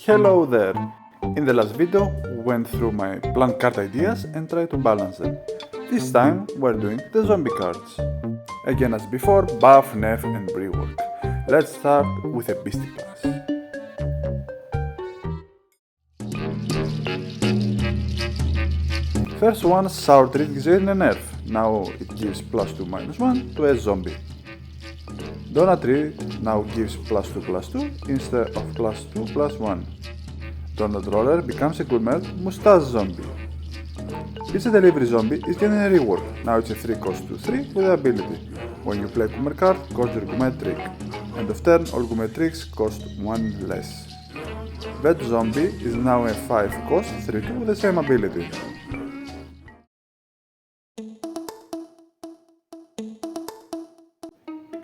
Hello there! In the last video we went through my plant card ideas and tried to balance them. This time we're doing the zombie cards. Again as before, buff, nerf and rework. Let's start with a Beasty class. First one, Sour Treat is getting a nerf. Now it gives +2/-1 to a zombie. Donut Tree now gives +2/+2 instead of +2/+1. Donut Roller becomes a gourmet mustache zombie. Pizza Delivery Zombie is getting a rework. Now it's a 3 cost 2/3 with the ability. When you play Gourmet card, cost your Gourmet trick. End of turn, all Gourmet tricks cost 1 less. Veg Zombie is now a 5 cost 3/2 with the same ability.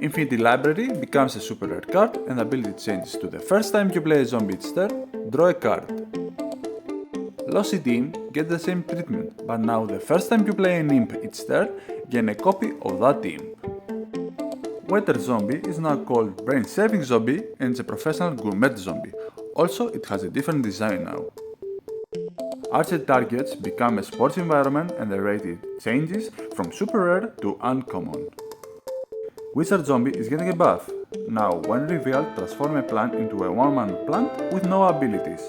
Infinity Library becomes a super rare card and ability changes to the first time you play a zombie each turn, draw a card. Lossy Team get the same treatment, but now the first time you play an imp each turn, gain a copy of that imp. Wetter Zombie is now called Brain Saving Zombie and it's a professional gourmet zombie. Also, it has a different design now. Archer targets become a sports environment and the rating changes from super rare to uncommon. Wizard Zombie is getting a buff. Now, when revealed, transform a plant into a one-man plant with no abilities.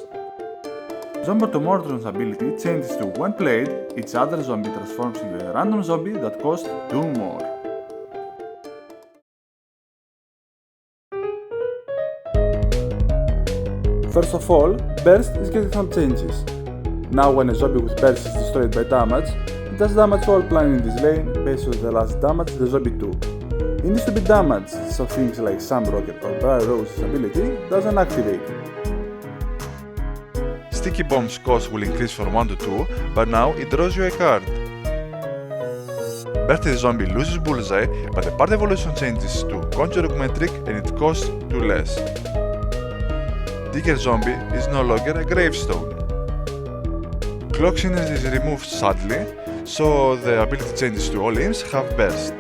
Zombortomortron's ability changes to when played, each other zombie transforms into a random zombie that costs 2 more. First of all, Burst is getting some changes. Now when a zombie with Burst is destroyed by damage, it does damage to all plants in this lane based on the last damage the zombie took. It needs to be damaged, so things like Sam Rocket or Briar Rose's ability doesn't activate. Sticky Bomb's cost will increase from 1 to 2, but now it draws you a card. Birthday Zombie loses Bullseye, but the part evolution changes to Conjure Augment Trick and it costs 2 less. Digger Zombie is no longer a gravestone. Clock Sinners is removed sadly, so the ability changes to all imps have burst.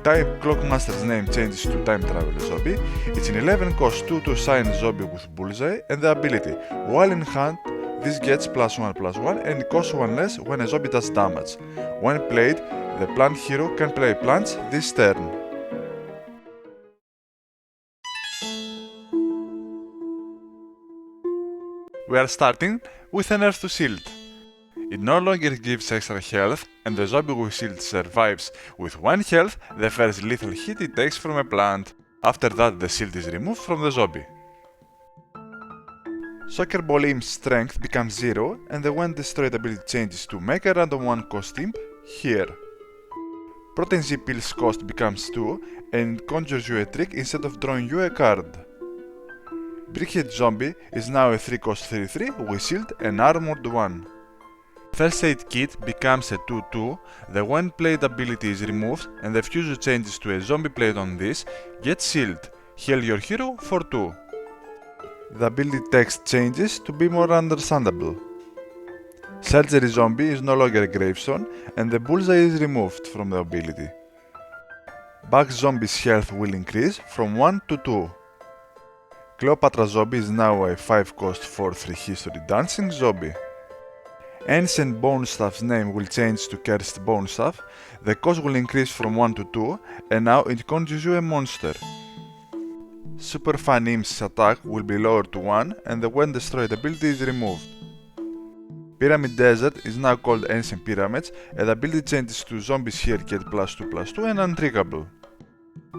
Time Clockmaster's name changes to Time Traveler Zombie. It's an 11 cost 2/2 sign zombie with Bullseye and the ability. While in hand, this gets +1/+1 and it costs 1 less when a zombie does damage. When played, the plant hero can play plants this turn. We are starting with a nerf to shield. It no longer gives extra health and the zombie with shield survives with 1 health the first lethal hit it takes from a plant. After that the shield is removed from the zombie. Soccer Ball Imp's strength becomes 0 and the when destroyed ability changes to make a random 1 cost imp here. Protein Z Pill's cost becomes 2 and it conjures you a trick instead of drawing you a card. Brickhead Zombie is now a 3 cost 3/3 with shield and armored 1. First Aid Kit becomes a 2/2, the when played ability is removed and the fuser changes to a zombie played on this, get shield, heal your hero for 2. The ability text changes to be more understandable. Surgery Zombie is no longer a gravestone and the bullseye is removed from the ability. Bug Zombie's health will increase from 1 to 2. Cleopatra Zombie is now a 5 cost 4/3 history dancing zombie. Ancient Bone Staff's name will change to Cursed Bone Staff, the cost will increase from 1 to 2 and now it conjures you a monster. Super Fan Imp's attack will be lowered to 1 and the when destroyed ability is removed. Pyramid Desert is now called Ancient Pyramids and the ability changes to zombies here get +2/+2 and untrickable.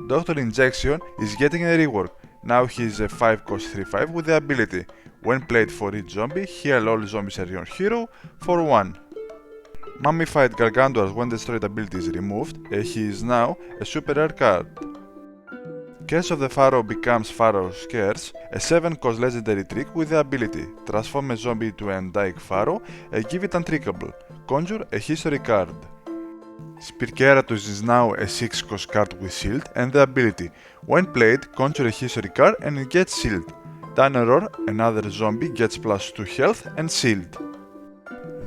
Dr. Injection is getting a rework. Now he is a 5 cost 3/5 with the ability. When played for each zombie, heal all zombies are your hero for 1. Mummified Gargantuars when destroyed ability is removed and he is now a super rare card. Curse of the Pharaoh becomes Pharaoh's Curse, a 7 cost legendary trick with the ability. Transform a zombie into an undying Pharaoh and give it untrickable. Conjure a history card. Spirkeratus is now a 6 cost card with shield and the ability. When played, conjure a history card and it gets shield. Tanneror, another zombie, gets +2 health and shield.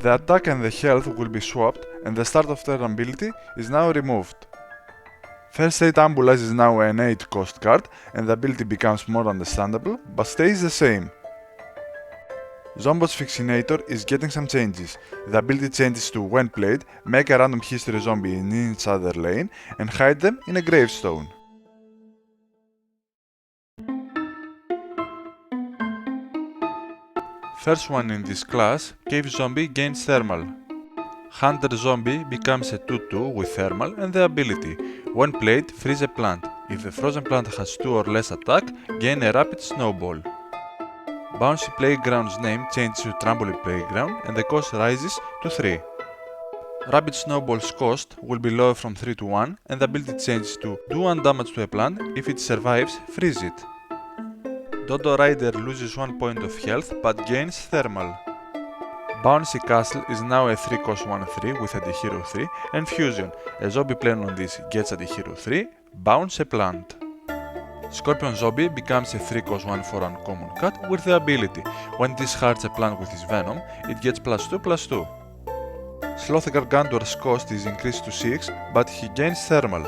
The attack and the health will be swapped and the start of turn ability is now removed. First Aid Ambulance is now an 8 cost card and the ability becomes more understandable, but stays the same. Zombo's Fixinator is getting some changes. The ability changes to, when played, make a random history zombie in each other lane and hide them in a gravestone. First one in this class, Cave Zombie gains Thermal. Hunter Zombie becomes a 2-2 with Thermal and the ability, when played, freeze a plant. If the frozen plant has 2 or less attack, gain a Rapid Snowball. Bouncy Playground's name changes to Trampoline Playground and the cost rises to 3. Rapid Snowball's cost will be lower from 3 to 1 and the ability changes to do 1 damage to a plant. If it survives, freeze it. Dodo Rider loses 1 point of health but gains Thermal. Bouncy Castle is now a 3 cost 1-3 with Anti-Hero 3 and Fusion. A zombie playing on this gets Anti-Hero 3, bounce a plant. Scorpion Zombie becomes a 3 cost 1-4 uncommon cat with the ability, when it discards a plant with his venom, it gets +2/+2. Sloth Gargantuar's cost is increased to 6, but he gains Thermal.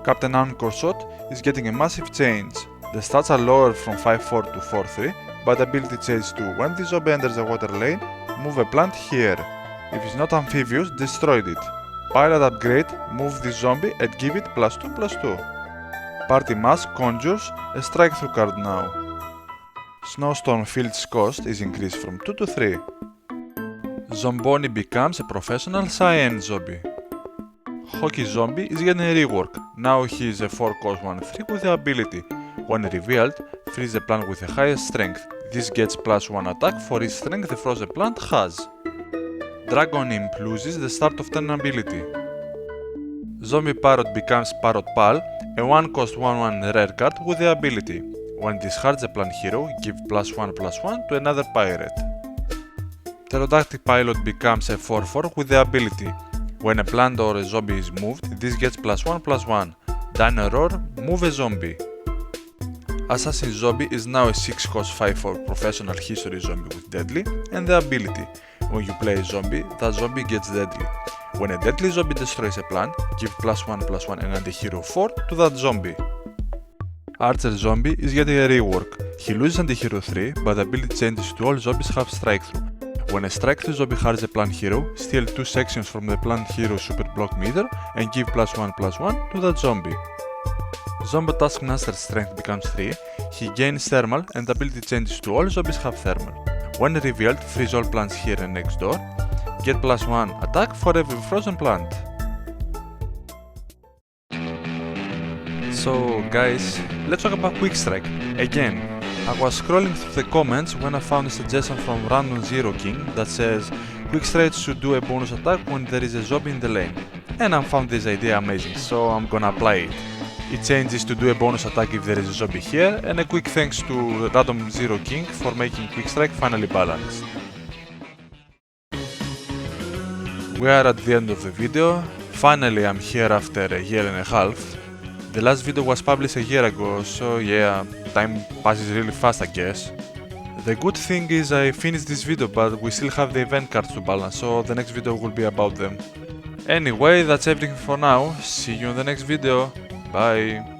Captain Anchorshot is getting a massive change. The stats are lowered from 5-4 to 4-3, but the ability changes to, when the zombie enters the water lane, move a plant here. If it's not amphibious, destroy it. Pilot Upgrade, move the zombie and give it +2/+2. Party Mask conjures a strike through card now. Snowstorm Field's cost is increased from 2 to 3. Zomboni becomes a professional science zombie. Hockey Zombie is getting a rework. Now he is a 4 cost 1-3 with the ability, when revealed, freeze a plant with the highest strength. This gets +1 attack for each strength the frozen plant has. Dragon Imp loses the start of turn ability. Zombie Parrot becomes Parrot Pal, a 1 cost 1-1 rare card with the ability, when discards a plant hero, give +1/+1 to another pirate. Pterodactyl Pilot becomes a 4-4 with the ability, when a plant or a zombie is moved, this gets +1/+1. Dino Roar, move a zombie. Assassin Zombie is now a 6 cost 5-4 professional history zombie with deadly and the ability, when you play a zombie, that zombie gets deadly. When a deadly zombie destroys a plant, give +1/+1 and Anti-Hero 4 to that zombie. Archer Zombie is getting a rework. He loses Anti-Hero 3, but the ability changes to all zombies have strike through. When a strike through zombie has a plant hero, steal 2 sections from the plant hero super block meter and give +1/+1 to that zombie. Zombo Taskmaster's strength becomes 3, he gains Thermal and the ability changes to all zombies have Thermal. When revealed, freeze all plants here and next door, get +1 attack for every frozen plant. So guys, let's talk about Quick Strike. Again, I was scrolling through the comments when I found a suggestion from Random Zero King that says Quick Strike should do a bonus attack when there is a zombie in the lane. And I found this idea amazing, so I'm gonna apply it. It changes to do a bonus attack if there is a zombie here, and a quick thanks to Random Zero King for making Quick Strike finally balanced. We are at the end of the video. Finally I'm here after a year and a half. The last video was published a year ago, so yeah, time passes really fast I guess. The good thing is I finished this video, but we still have the event cards to balance, so the next video will be about them. Anyway, that's everything for now. See you in the next video. Bye.